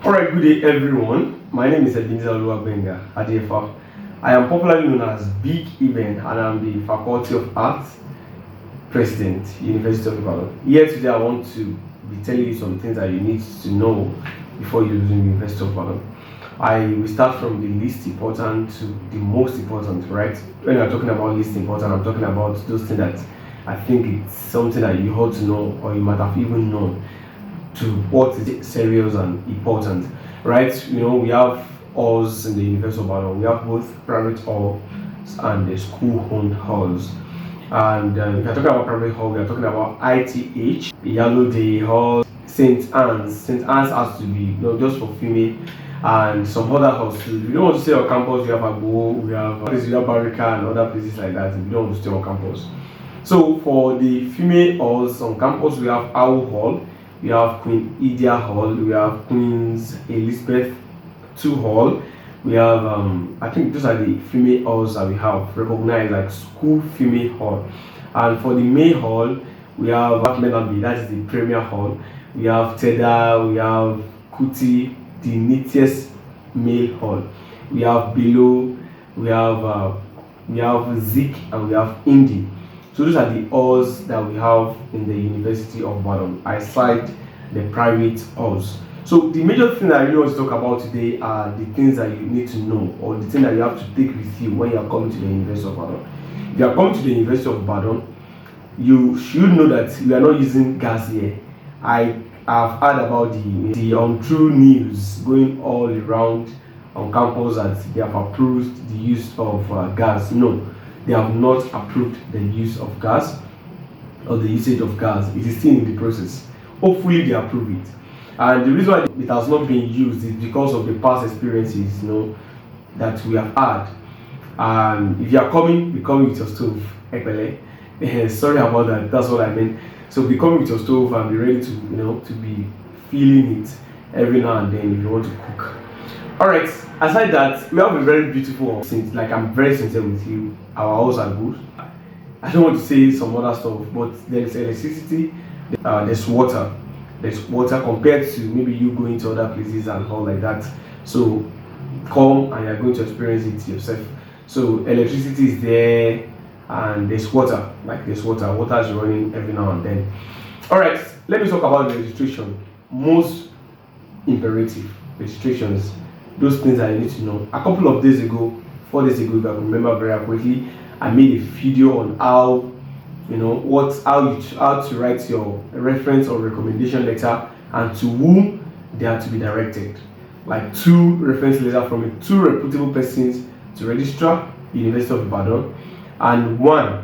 Alright, good day everyone. My name is Ebenezer Oluwabenga Adefa. I am popularly known as Big Iben and I'm the Faculty of Arts President, University of Ibadan. Here today I want to be telling you some things that you need to know before you join University of Ibadan. I will start from the least important to the most important, right? When I'm talking about least important, I'm talking about those things that I think it's something that you ought to know or you might have even known to what is serious and important, right? We have halls in the University of Ibadan. We have both private halls and the school-owned halls. And if you're talking about private hall, we are talking about ITH, Day Hall, St. Anne's. St. Anne's has to be just for female, and some other halls too. If you don't want to stay on campus, we have Agbo, we have Barika, and other places like that. If you don't want to stay on campus. So for the female halls on campus, we have Owl Hall, we have Queen Idia Hall, we have Queen's Elizabeth II Hall, we have I think those are the female halls that we have recognized, like school female hall. And for the male hall, we have Melambi, that is the premier hall. We have Teda, we have Kuti, the neatest male hall. We have Below, we have Zik, and we have Indie. So those are the halls that we have in the University of Ibadan, aside the private halls. So the major thing that I really want to talk about today are the things that you need to know, or the thing that you have to take with you when you are coming to the University of Ibadan. If you are coming to the University of Ibadan, you should know that we are not using gas here. I have heard about the untrue news going all around on campus that they have approved the use of gas. No, they have not approved the use of gas or the usage of gas. It is still in the process. Hopefully they approve it. And the reason why it has not been used is because of the past experiences, that we have had. If you are coming, be coming with your stove. Sorry about that. That's what I meant. So be coming with your stove and be ready to be feeling it every now and then if you want to cook. Alright, aside that, we have a very beautiful scene. Like, I'm very sincere with you. Our house are good. I don't want to say some other stuff, but there's electricity, there's water. There's water compared to maybe you going to other places and all like that. So come and you're going to experience it yourself. So electricity is there and there's water. Water is running every now and then. Alright, let me talk about the registration. Most imperative registrations, those things that you need to know. A couple of days ago, 4 days ago, if I remember very quickly, I made a video on how to write your reference or recommendation letter and to whom they are to be directed. Like 2 reference letters from 2 reputable persons to registrar, University of Ibadan, and 1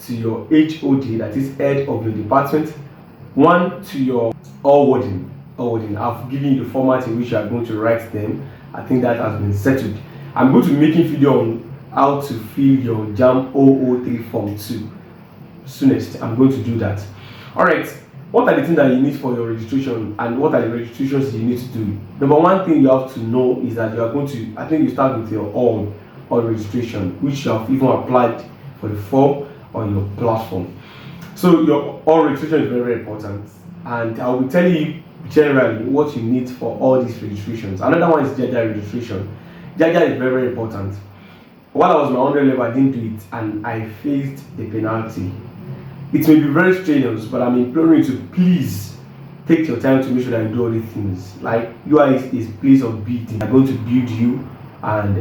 to your HOD, that is head of your department, 1 to your all warden. I've given you the format in which you are going to write them. I think that has been settled. I'm going to be making video on how to fill your JAM 003 form 2. Soonest, I'm going to do that. Alright, what are the things that you need for your registration and what are the registrations you need to do? Number one thing you have to know is that you are going to, I think you start with your all registration, which you have even applied for the form on your platform. So your all registration is very, very important, and I will tell you generally what you need for all these registrations. Another one is Jaja registration. Jaja is very, very important. While I was my 100 level, I didn't do it and I faced the penalty. It may be very strenuous, but I'm imploring you to please take your time to make sure that you do all these things. Like, UI is a place of building. They're going to build you, and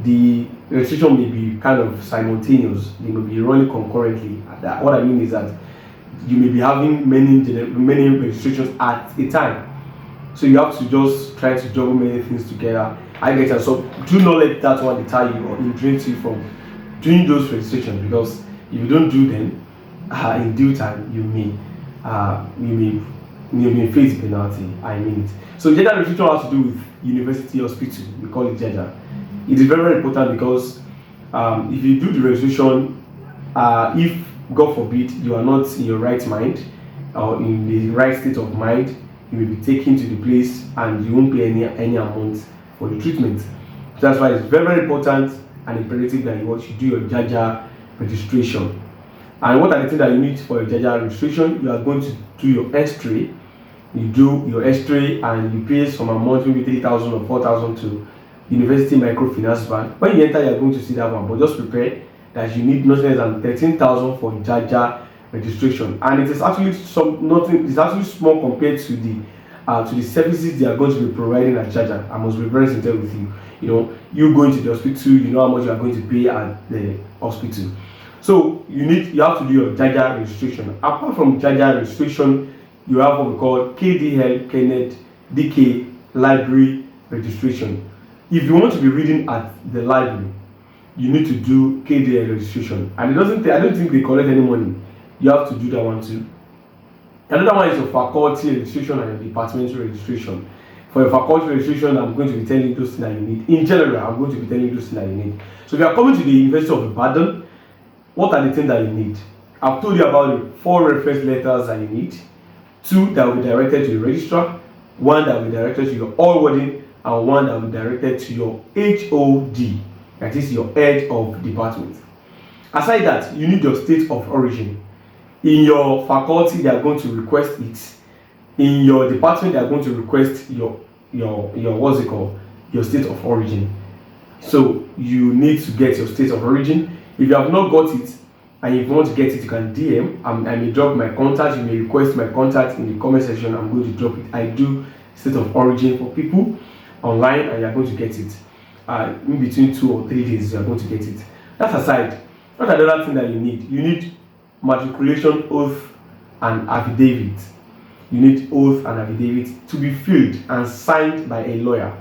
the registration may be kind of simultaneous. They may be running concurrently. What I mean is that you may be having many registrations at a time. So you have to just try to juggle many things together. I get it. So do not let that one deter you or hindrance you from doing those registrations, because if you don't do them in due time, you may face a penalty. I mean it. So Jaja registration has to do with university hospital. We call it Jaja. It is very, very important because if you do the registration, if God forbid you are not in your right mind or in the right state of mind, you will be taken to the place and you won't pay any amount for the treatment. So that's why it's very, very important and imperative that you do your Jaja registration. And what are the things that you need for your Jaja registration? You are going to do your X-ray, you do your X-ray and you pay some amount, maybe 3,000 or 4,000 to University Microfinance Bank. When you enter, you're going to see that one, but just prepare that you need nothing less than 13,000 for Jaja registration, and it is actually nothing. It's actually small compared to the services they are going to be providing at Jaja. I must be very sincere with you. You going to the hospital, you know how much you are going to pay at the hospital. So you have to do your Jaja registration. Apart from Jaja registration, you have what we call KDL Kenneth DK library registration. If you want to be reading at the library, you need to do KDL registration, and I don't think they collect any money. You have to do that one too. Another one is your faculty registration and your departmental registration. For your faculty registration, I'm going to be telling you those things that you need. In general, I'm going to be telling you those things that you need. So if you are coming to the University of Ibadan, what are the things that you need? I've told you about the 4 reference letters that you need. 2 that will be directed to the registrar, 1 that will be directed to your all warden, and 1 that will be directed to your HOD, that is your head of department. Aside that, you need your state of origin. In your faculty, they are going to request it. In your department, they are going to request your what's it called, your state of origin. So you need to get your state of origin. If you have not got it and if you want to get it, you can DM. I may drop my contact. You may request my contact in the comment section. I'm going to drop it. I do state of origin for people online, and you are going to get it. In between 2 or 3 days, you are going to get it. That aside, what another thing that you need? You need matriculation oath and affidavit. You need oath and affidavit to be filled and signed by a lawyer.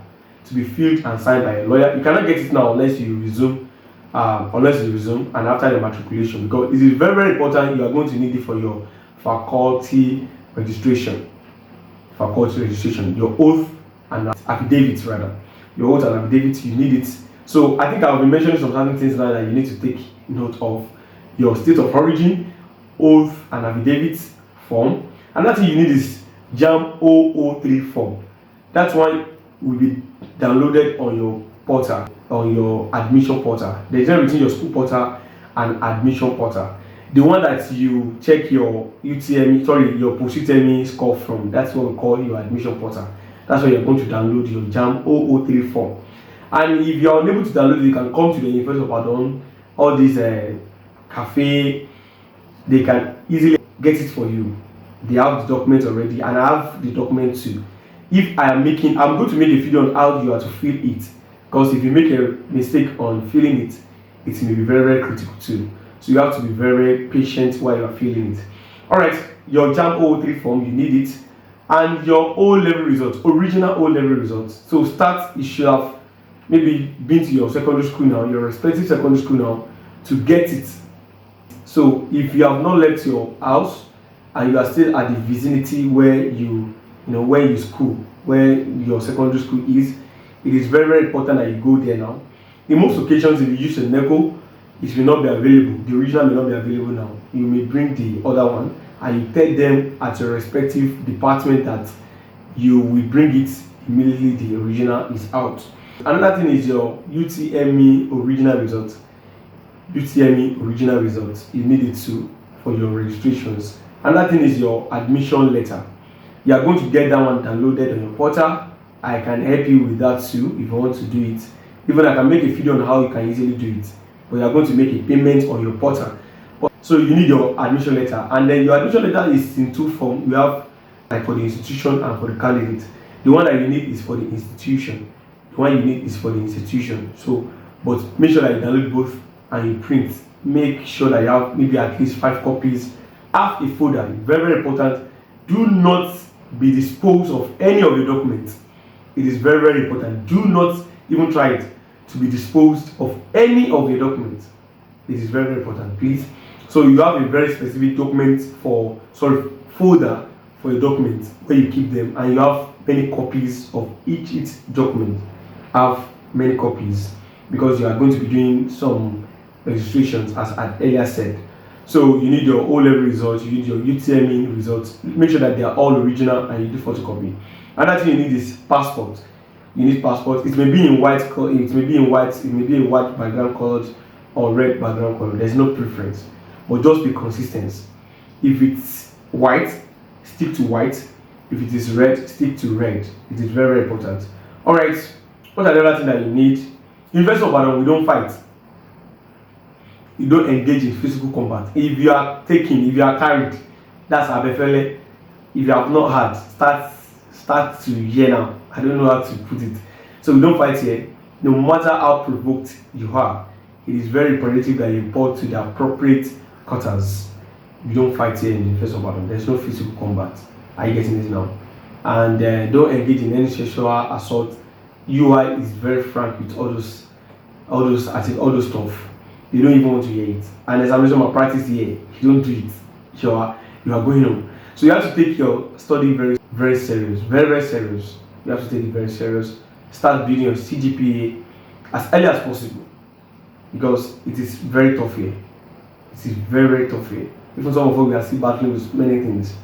To be filled and signed by a lawyer. You cannot get it now unless you resume. And after the matriculation, because it is very, very important. You are going to need it for your faculty registration. Your oath and affidavit, rather. Your oath and affidavit, you need it. So I think I'll be mentioning some certain things now that you need to take note of. Your state of origin, oath and affidavit form. Another thing you need is JAMB 003 form. That one will be downloaded on your portal, on your admission portal. There is between your school portal and admission portal. The one that you check your your post-UTME score from, that's what we call your admission portal. That's where you're going to download your JAMB 003 form. And if you are unable to download it, you can come to the University of Ibadan, all these cafe, they can easily get it for you. They have the documents already, and I have the document too. If I'm going to make a video on how you have to fill it, because if you make a mistake on filling it, it may be very, very critical too. So you have to be very, very patient while you are filling it. Alright, your JAMB 003 form, you need it, and your O-level results, original O-level results. So you should have maybe been to your secondary school now, your respective secondary school now, to get it. So if you have not left your house and you are still at the vicinity where where you school, where your secondary school is, it is very, very important that you go there now. In most occasions, if you use a NECO, it will not be available. The original may not be available now. You may bring the other one and you tell them at your respective department that you will bring it immediately the original is out. Another thing is your UTME original results. UTME original results. You need it too for your registrations. Another thing is your admission letter. You are going to get that one downloaded on your portal. I can help you with that too if you want to do it. Even I can make a video on how you can easily do it. But you are going to make a payment on your portal. So you need your admission letter, and then your admission letter is in 2 forms. You have like for the institution and for the candidate. The one that you need is for the institution. The one you need is for the institution. So, but make sure that you download both and you print. Make sure that you have maybe at least 5 copies. Have a folder. Very, very important. Do not be disposed of any of your documents. It is very, very important. Do not even try it to be disposed of any of your documents. It is very, very important, please. So you have a very specific folder for your documents where you keep them, and you have many copies of each document. Have many copies because you are going to be doing some registrations, as I earlier said. So you need your O-level results, you need your UTME results. Make sure that they are all original and you do photocopy. Another thing you need is passport. You need passport. It may be in white, it may be in white background colored or red background color. There's no preference, but just be consistent. If it's white, stick to white. If it is red, stick to red. It is very, very important. Alright, what are the other things that you need? University of Ibadan, we don't fight. You don't engage in physical combat. If you are taken, if you are carried, that's abefele. If you have not had, start to hear now. I don't know how to put it. So we don't fight here. No matter how provoked you are, it is very imperative that you report to the appropriate quarters. You don't fight here in the University of Ibadan. There's no physical combat. Are you getting this now? And don't engage in any sexual assault. UI is very frank with all those all those stuff. You don't even want to hear it. And as I mentioned, my practice here, you don't do it. You are going on. So you have to take your study very, very serious, very, very serious. You have to take it very serious. Start building your CGPA as early as possible, because it is very tough here. It is very, very tough here. Even some of us, we are still battling with many things.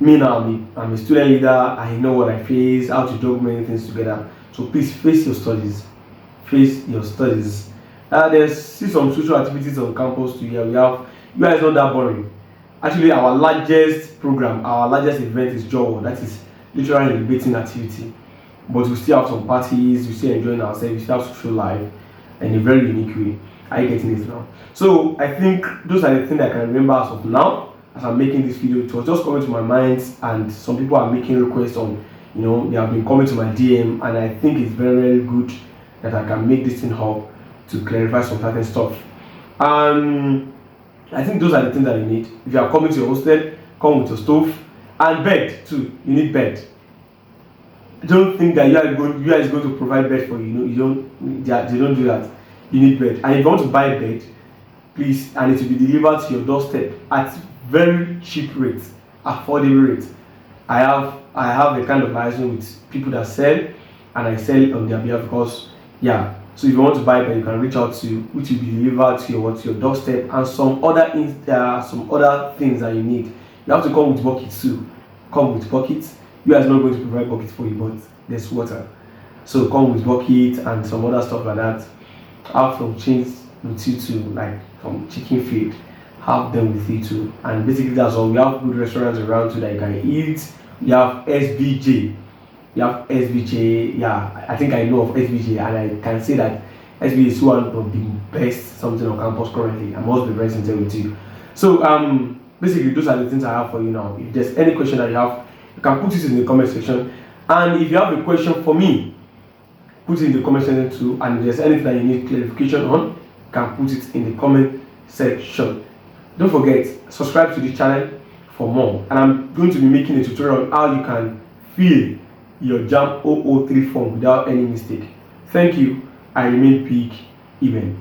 Me now, I'm a student leader. I know what I face, how to juggle many things together. So please face your studies. Face your studies. There's still some social activities on campus to here. We have, you guys not that boring. Actually, our largest program, our largest event is Jowo. That is literally a debating activity. But we still have some parties, we still enjoying ourselves, we still have social life in a very unique way. Are you getting it now? So I think those are the things I can remember as of now, as I'm making this video. It was just coming to my mind, and some people are making requests on, they have been coming to my DM, and I think it's very, very good that I can make this thing up to clarify some certain stuff. I think those are the things that you need. If you are coming to your hostel, come with your stove and bed too. You need bed. Don't think that you are going to provide bed for you. They don't do that. You need bed. And if you want to buy a bed, please, and it will be delivered to your doorstep at very cheap rates, affordable rates. I have a kind of liaison with people that sell, and I sell on their behalf, because so if you want to buy bed, you can reach out to, which will be delivered to your doorstep, and some other things that you need. You have to come with buckets too. Come with buckets. You guys are not going to provide buckets for you, but there's water. So come with buckets and some other stuff like that. Have some chains with you too, like from chicken feed. Have them with you too. And basically that's all. We have good restaurants around too that you can eat. You have SBJ. I think I know of SBJ, and I can say that SBJ is one of the best something on campus currently. I must be very sincere with you. So basically those are the things I have for you now. If there's any question that you have, you can put it in the comment section. And if you have a question for me, put it in the comment section too. And if there's anything that you need clarification on, you can put it in the comment section. Don't forget, subscribe to the channel for more. And I'm going to be making a tutorial on how you can fill your JAMB 003 form without any mistake. Thank you. I remain Big Iben.